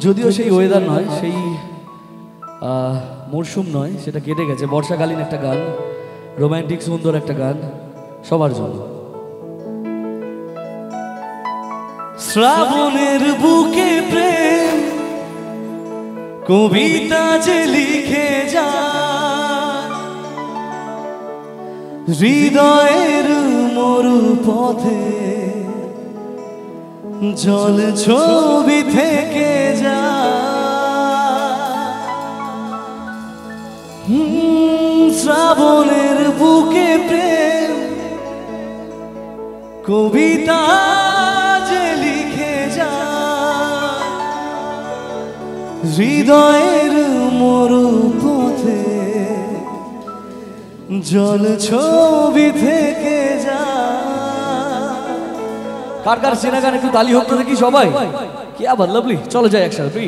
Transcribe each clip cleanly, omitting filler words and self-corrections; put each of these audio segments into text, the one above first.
যদিও সেই ওয়েদার নয়, সেই মরশুম নয়, সেটা কেটে গেছে। বর্ষাকালীন একটা গান, রোমান্টিক সুন্দর একটা গান সবার জন্য। শ্রাবণের বুকে প্রেম কবিতা যে লিখে যায়, হৃদয়ের মরু পথে জল ছবি থেকে যায়। শ্রাবণের বুকে প্রেম কবিতা যে লিখে যায়, হৃদয়ের মরু পথে জল ছবি থেকে যায়। কার কার চেনা গান একটু তালি হোক তো দেখি সবাই। কি আবার লাভলি, চলো যাই একসাথে।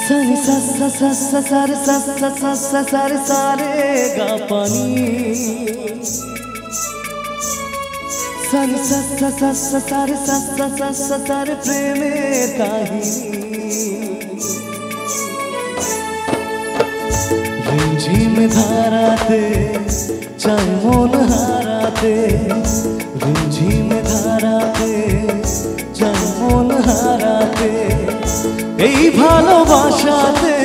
सारे सा सा सा सा सारे सा सा सा सा सारे सारे गा पानी, सारे सा सा सा सा सारे सा सा सा सा सारे प्रेमेर काहिनी। रिमझिम धाराते चाय मन हाराते, रिमझिम धाराते चाय मन हाराते, এই ভালোবাসাতে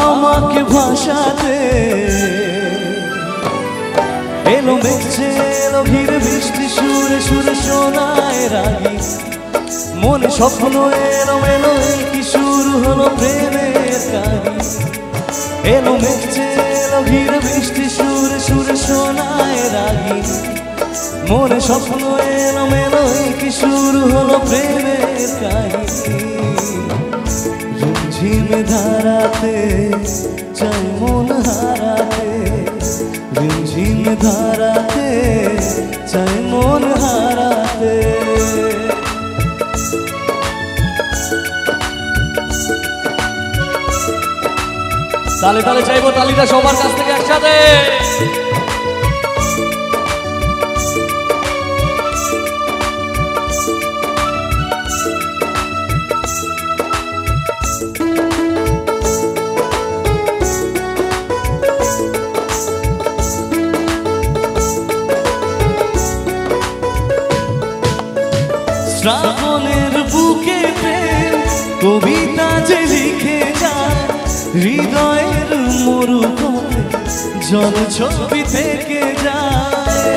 আমাকে ভাষাতে এলো মেঘছে এলো ঘিরে বৃষ্টি সুরে সুরে শোনায় রাগি মনে স্বপ্ন এলো এলো কি শুরু হলো প্রেমের কাহিনী। এলো মেঘছে এলো ঘিরে বৃষ্টি সুরে সুরে শোনায় রাগি মনে স্বপ্ন এলো এলো কি শুরু হলো প্রেমের কাহিনী। रिमझिम धाराते चाय मन हाराते, रिमझिम धाराते चाय मन हाराते। ताले ताले चाइबो, तालिटा सবার কাছ থেকে একসাথে। শ্রাবণের বুকে প্রেম কবিতা যে লিখে যায়, হৃদয়ের মরু পথে জল ছবি থেকে যায়।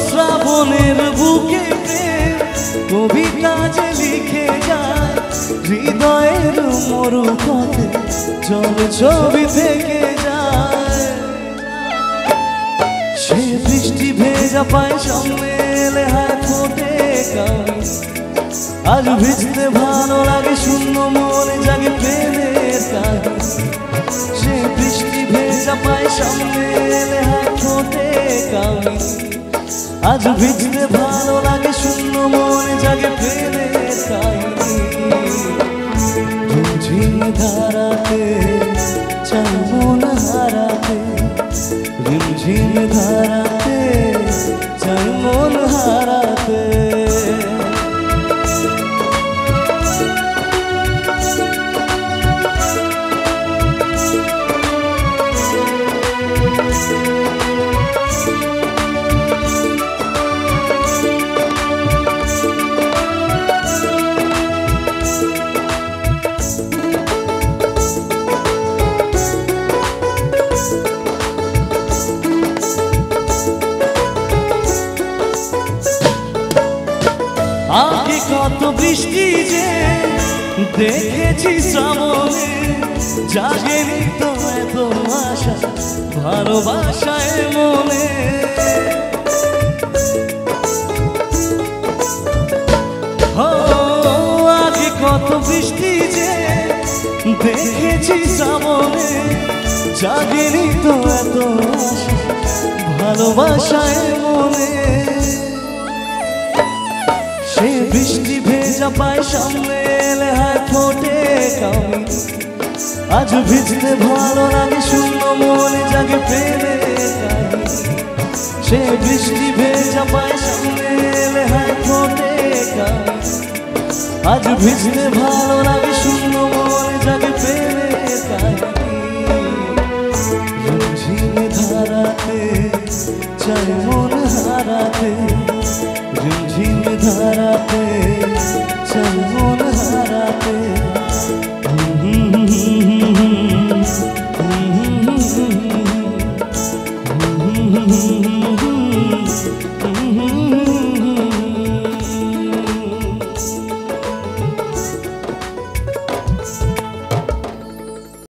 শ্রাবণের বুকে প্রেম কবিতা যে লিখে যায়, হৃদয়ের মরু পথে জল ছবি থেকে যায়। সে বৃষ্টি ভেজা পায় সামনে এলে হায় ফোটে কামি, আজ ভিজতে ভালো লাগে শূন্য মনে জাগে প্রেমের কাহিনী। সে বৃষ্টি ভেজা পায় সামনে এলে হায় ফোটে কামি, আজ ভিজতে ভালো লাগে শূন্য মনে জাগে প্রেমের কাহিনী। ঝিমঝিম ধারাতে চাই মন হারাতে, रिमझिम धाराते चाय मन हाराते। আগে কত বৃষ্টি যে দেখেছি শ্রাবণে, জাগেনি তো এত আশা ভালোবাসায় মনে। আগে কত বৃষ্টি যে দেখেছি শ্রাবণে, জাগেনি তো এত আশা ভালোবাসায় মনে সে বৃষ্টি ভেজা পায় সামনে এলে হায় ফোটে কামি আজ ভিজতে ভালো লাগে শূন্য মনে জাগে প্রেমে সে বৃষ্টি ভেজা পায় সামনে এলে হায় ফোটে কামি আজ ভিজতে ভালো লাগে শূন্য মনে জাগে প্রেমে ঝিমঝিমে ধারাতে চাই মন হারাতে ঝিমঝিমে ধারাতে